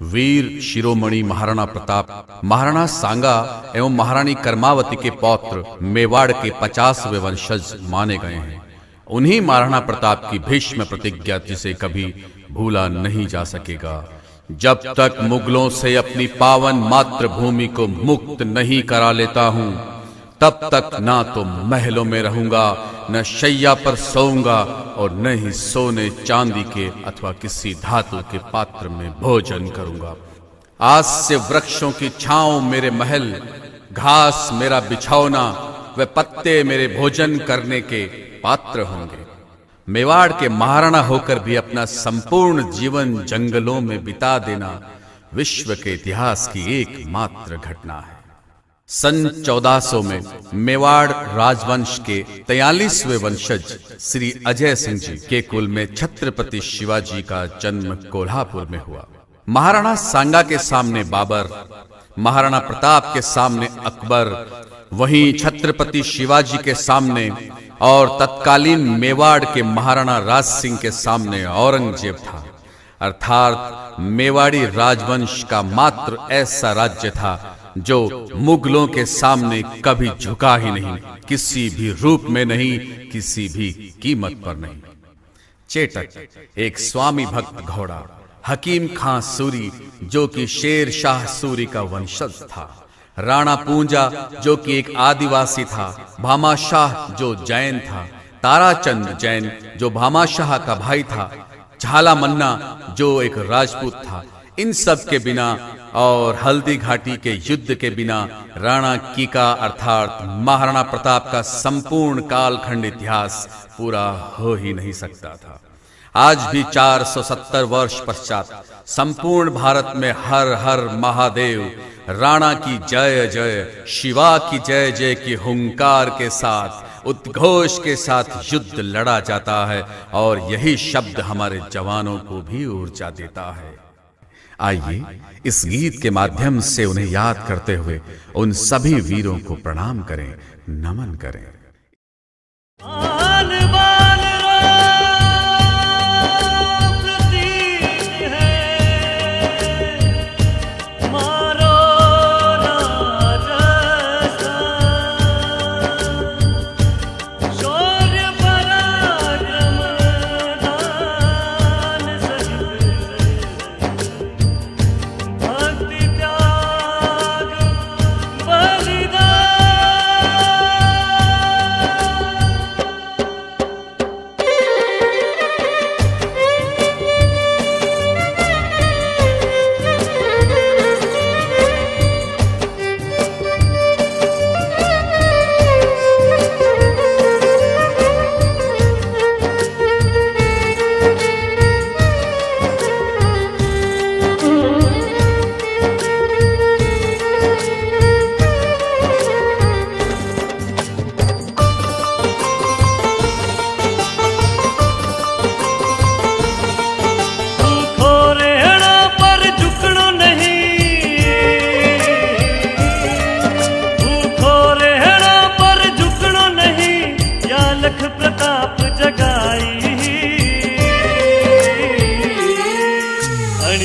वीर शिरोमणि महाराणा प्रताप, महाराणा सांगा एवं महारानी कर्मावती के पौत्र मेवाड़ के 50वें वंशज माने गए हैं। उन्हीं महाराणा प्रताप की भीष्म प्रतिज्ञा जिसे कभी भूला नहीं जा सकेगा। जब तक मुगलों से अपनी पावन मातृभूमि को मुक्त नहीं करा लेता हूं, तब तक ना तो महलों में रहूंगा, न शैया पर सोऊंगा और न ही सोने चांदी के अथवा किसी धातु के पात्र में भोजन करूंगा। आज से वृक्षों की छांव मेरे महल, घास मेरा बिछौना व पत्ते मेरे भोजन करने के पात्र होंगे। मेवाड़ के महाराणा होकर भी अपना संपूर्ण जीवन जंगलों में बिता देना विश्व के इतिहास की एकमात्र घटना है। सन 1400 में मेवाड़ राजवंश के 43वें वंशज श्री अजय सिंह जी के कुल में छत्रपति शिवाजी का जन्म कोल्हापुर में हुआ। महाराणा सांगा के सामने बाबर, महाराणा प्रताप के सामने अकबर, वहीं छत्रपति शिवाजी के सामने और तत्कालीन मेवाड़ के महाराणा राज सिंह के सामने औरंगजेब था। अर्थात मेवाड़ी राजवंश का मात्र ऐसा राज्य था जो मुगलों के सामने कभी झुका ही नहीं, किसी भी रूप में नहीं, किसी भी कीमत पर नहीं। चेटक एक स्वामी भक्त घोड़ा, हकीम खां सूरी जो कि शेर शाह सूरी का वंशज था, राणा पूंजा जो कि एक आदिवासी था, भामाशाह जो जैन था, ताराचंद जैन जो भामाशाह का भाई था, झाला मन्ना जो एक राजपूत था। इन सब के बिना और हल्दी घाटी के युद्ध के बिना राणा कीका अर्थात महाराणा प्रताप का संपूर्ण कालखंड इतिहास पूरा हो ही नहीं सकता था। आज भी 470 वर्ष पश्चात संपूर्ण भारत में हर हर महादेव, राणा की जय जय, शिवा की जय जय की हुंकार के साथ, उद्घोष के साथ युद्ध लड़ा जाता है और यही शब्द हमारे जवानों को भी ऊर्जा देता है। आइए इस गीत के माध्यम से उन्हें याद करते हुए उन सभी वीरों को प्रणाम करें, नमन करें।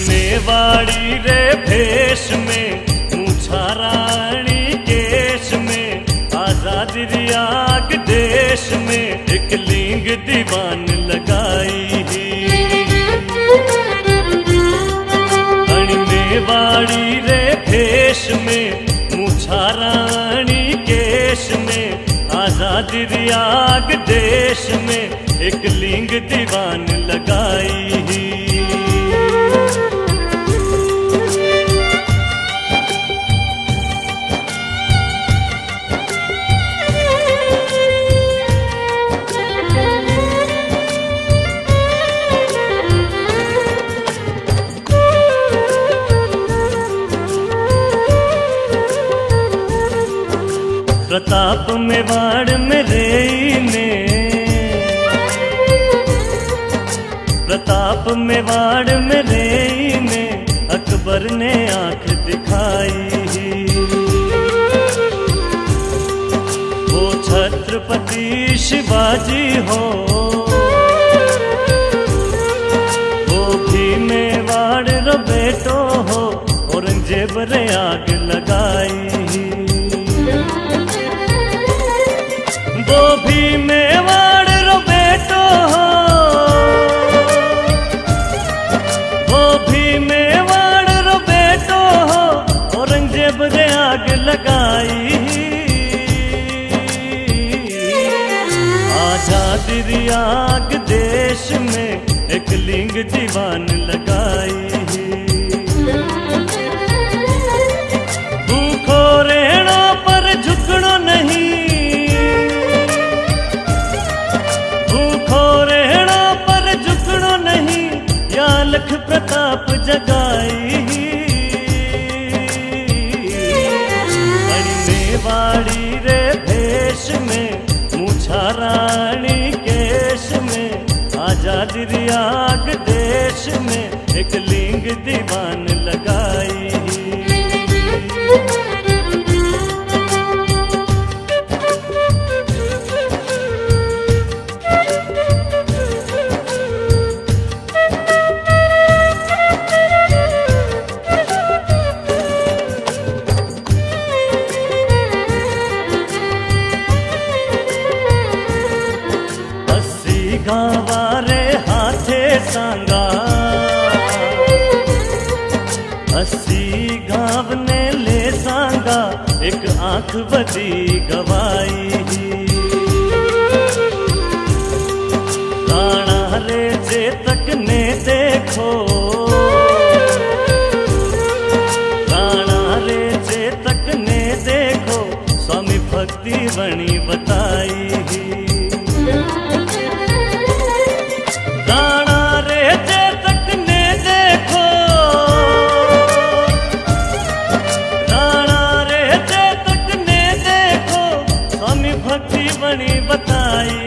मेवाड़ी रे भेष में, मूछा रानी केश में, आजादी रियाग देश में एक लिंग दीवान लगाई ही। मेवाड़ी रे भेष में, मूछा रानी केश में, आजादी रियाग देश में एक लिंग दीवान लगाई ही। प्रताप मेवाड़ में रेने, प्रताप मेवाड़ में रेने, अकबर ने आंख दिखाई। वो छत्रपति शिवाजी हो, वो भी मेवाड़ मेवाड़ रो बेटो हो औरंगजेब रे आग लगाई। वो भी मेवाड़ रो बेटो हो, वो भी मेवाड़ रो बेटो हो औरंगजेब रे आग लगाई। आजादी री आग देश में एक लिंग दीवान लगाई। भूखो रहना पर झुकनो नहीं, भूखो रहना पर झुकनो नहीं, या लख प्रताप जगाई। बड़ी मेवाड़ी रे भेष में, मूछा रानी केश में, आजादी री आग देश में एक लिंग दीवान लगाई। गावारे हाथे सांगा, 80 गाँव ने ले सांगा, एक आंख बदी गवाई। राणा रे जे तक ने देखो, राणा रे जे तक ने देखो, स्वामी भक्ति बणी बताई। राणा रे जे तक ने देखो, राणा रे जे तक ने देखो, स्वामी भक्ति बनी बताई।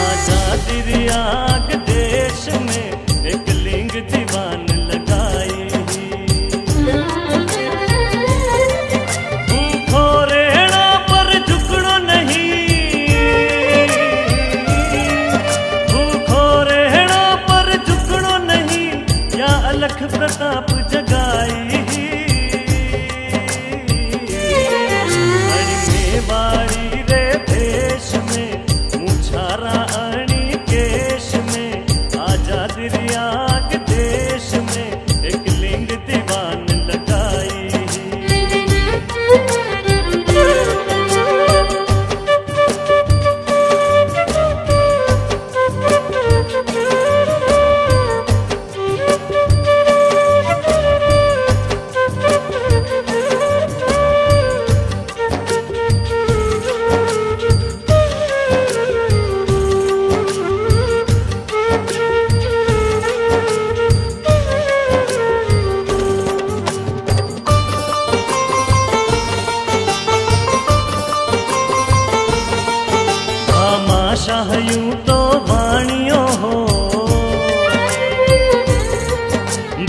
आजादी री आग देश में एक लिंग दीवान लगाई। भूखो रहना पर झुकनो नहीं, लख प्रताप जगाई। बड़ी मेवाड़ी रे भेष में, मूछा रानी केश में, आजादी री आग देश में एक लिंग दीवान लगाई। भामाशाह यूं तो वाणियो हो,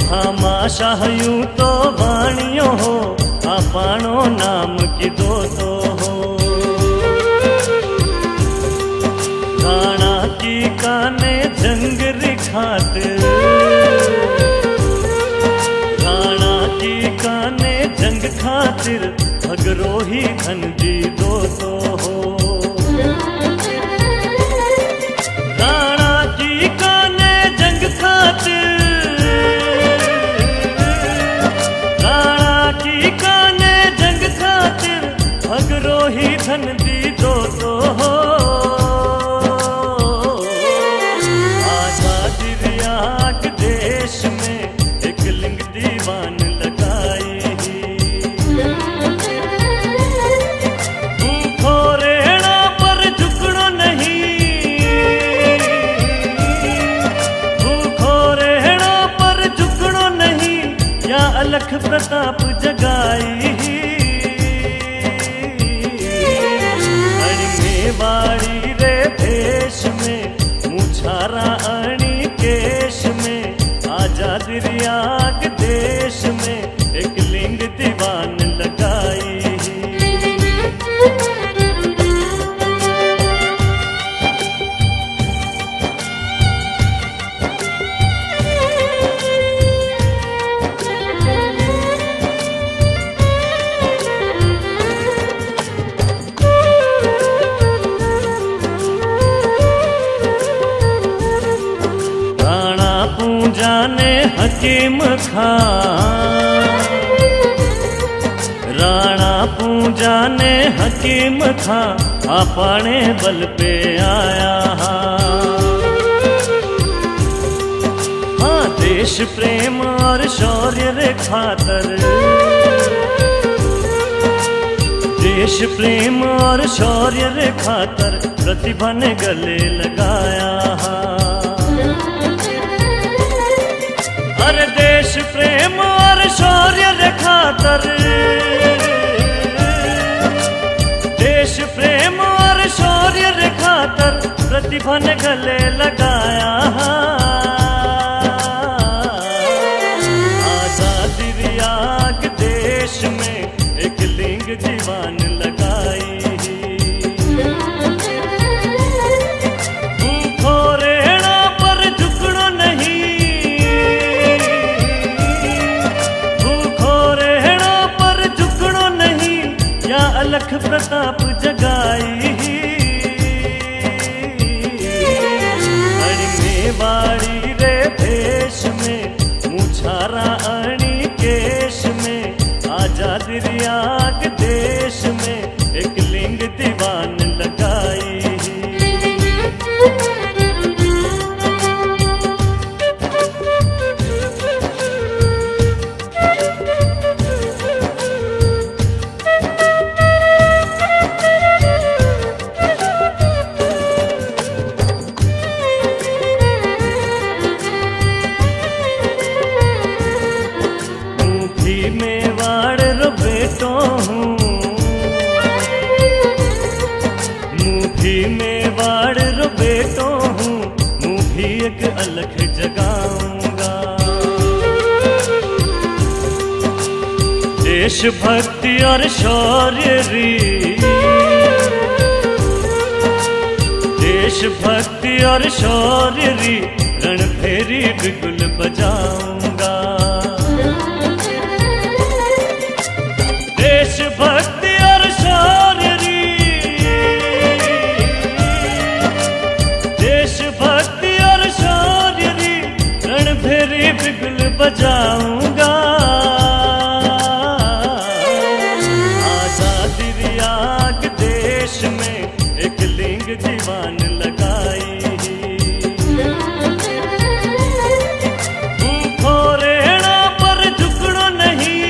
भामाशाह यूं तो वाणियो हो, आपानो नाम की दो तो हो। राणा की काने जंग रिखात, राणा की काने जंग खातिर भगरोही धन दी दो तो हो। राणा की काने जंग खातिर, राणा की काने जंग खातिर भगरोही धन दी दो तो हो। आजादी री आग देश में एक लिंग दीवान लगाई। भूखो रहना पर झुकनो नहीं, भूखो रहना पर झुकनो नहीं, या अलख प्रताप जगाई। बड़ी मेवाड़ी रे भेष में, मूछा रानी केश में, आजादी री आग देश में एक लिंग दीवान लगाई। पूंजा ने हकीम खां, राणा पूंजा ने हकीम खां आपने बल पे आया। हाँ, देश प्रेम और शौर्य रे खातर, देश प्रेम और शौर्य रे खातर प्रतिभा ने गले लगाया। अरे देश प्रेम और शौर्य रे खातर, देश प्रेम और शौर्य रे खातर प्रतिभा ने गले लगाया। आजादी रियाग देश में एक लिंग दीवान लगाई। भूखो रेणा पर झुकड़ो नहीं, भूखो रेणा पर झुकड़ो नहीं, या अलख प्रताप जगाई। मेवाड़ी रे भेष में, मुछारा अणी केश में, आजादी रियाग देश में एक लिंग दीवान लगाई। मेवाड़ रो बेटो हूँ, मुँह भी मेवाड़ रो बेटो हूँ, मुँह भी एक अलग जगाऊंगा। देश भक्ति और शौर्य री, देश भक्ति और शौर्य री, रणभेरी बिगुल बजाऊंगा। देश भक्ति और शौर्य री, देश भक्ति और शौर्य री, रणभेरी बिगुल बजाऊंगा। आजादी रियाग देश में एक लिंग दीवान लगाई। भूखो रेणा पर झुकड़ो नहीं,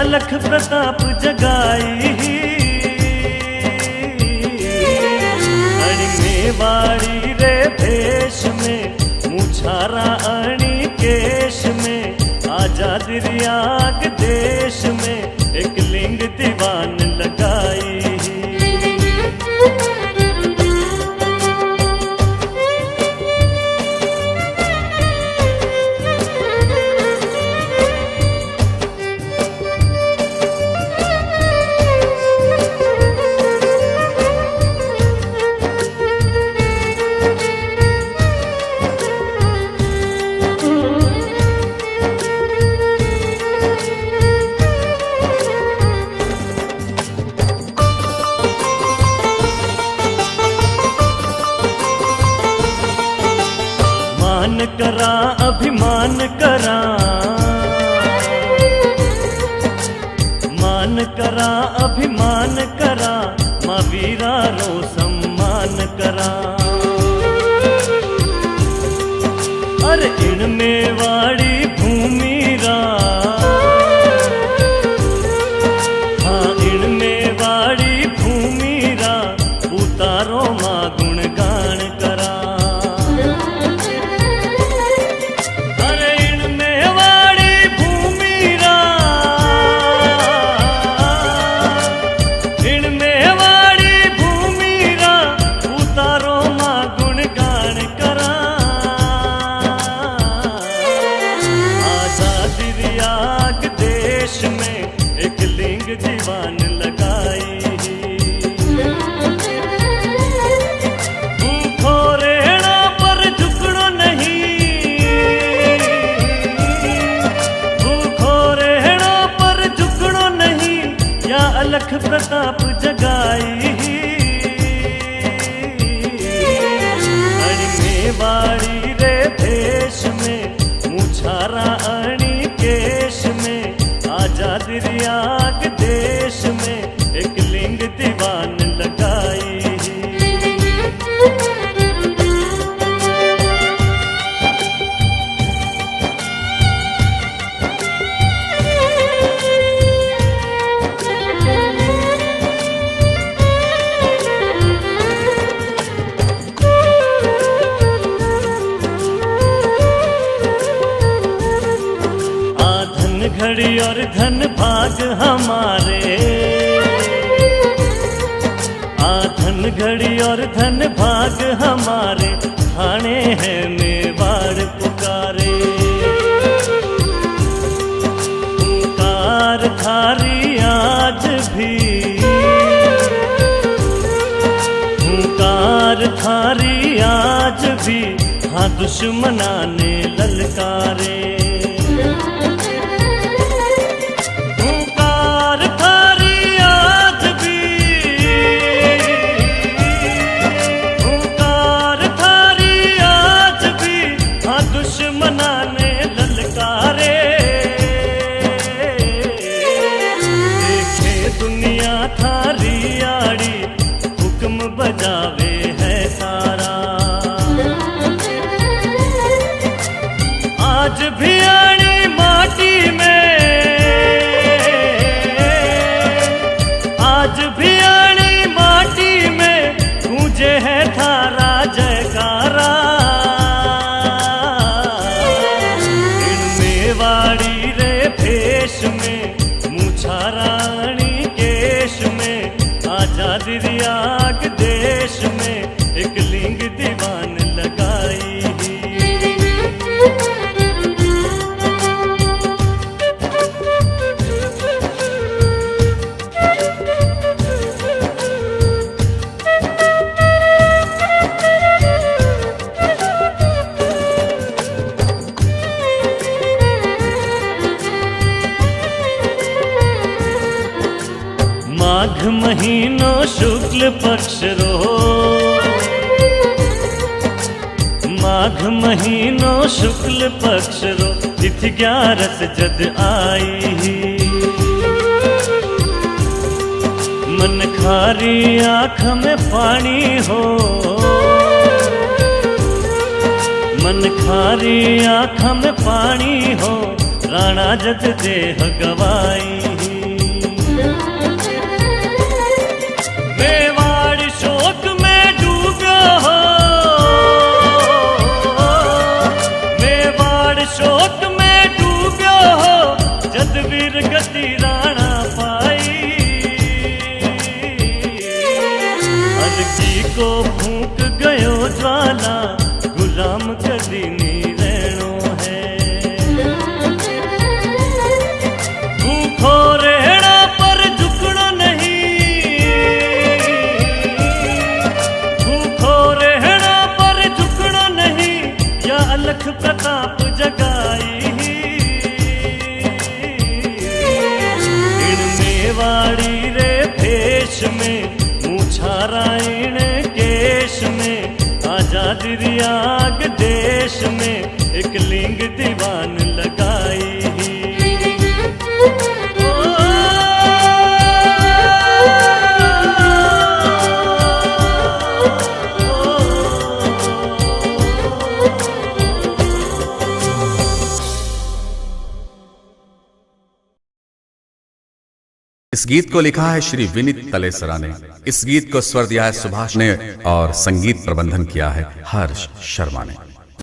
अलख प्रताप जगाई। मेवाड़ी रे भेष में, मुछारा अणी केश में, आजादी रियाग देश में एक लिंग दीवान लगाई। करा अभिमान करा, मान करा अभिमान करा, माँ वीरा रो सम्मान करा। अरे इन मेवाड़ी भूमि रा, हाँ इन मेवाड़ी भूमि रा, उतारो माँ गुणगान करा। दीवान लगाई। भूखो रेणा पर झुकड़ो नहीं, भूखो रेणा पर झुकड़ो नहीं, या अलख प्रताप जगाई। घड़ी और धन भाग हमारे, धन घड़ी और धन भाग हमारे, ठाणे है मेवाड़ पुकारे। हुंकार थारी आज भी, हुंकार थारी आज भी, हाँ दुश्मना ने ललकारे। हुंकार थारी आज भी, हुंकार थारी आज भी, हाँ दुश्मना ने ललकारे। देखे दुनिया थारी आड़ी, हुक्म बजावे है तारा। आज भी आनी माटी में, आज भी आनी माटी में, गूंजे है थारा जयकारा। इन मेवाड़ी रे भेष में, मूछा रानी केश में, आजादी रियाग देश में, एक लिंग दीवान लगाई। माघ महीनो शुक्ल पक्ष रो, माघ महीनो शुक्ल पक्ष रो, तिथि 11 जद आई। मन खारी आँख में पानी हो, मन खारी आँख में पानी हो, राणा जद देह गवाई। मेवाड़ शोक में डूबो हो, मेवाड़ शोक में डूबो हो, जद वीर गति राणा पाई। अलगी को फूंक गयो ज्वाला, गुलाम कदी नी रहनो है। भूखो रहना पर झुकना नहीं, भूखो रहना पर झुकना नहीं, या अलख प्रताप जगाई। इन मेवाड़ी रे भेष में, मूछा रायण केश में, आजादी रियाग देश में, एक लिंग दीवान लगाई। इस गीत को लिखा है श्री विनीत तलेसरा ने। इस गीत को स्वर दिया है सुभाष ने और संगीत प्रबंधन किया है हर्ष शर्मा ने।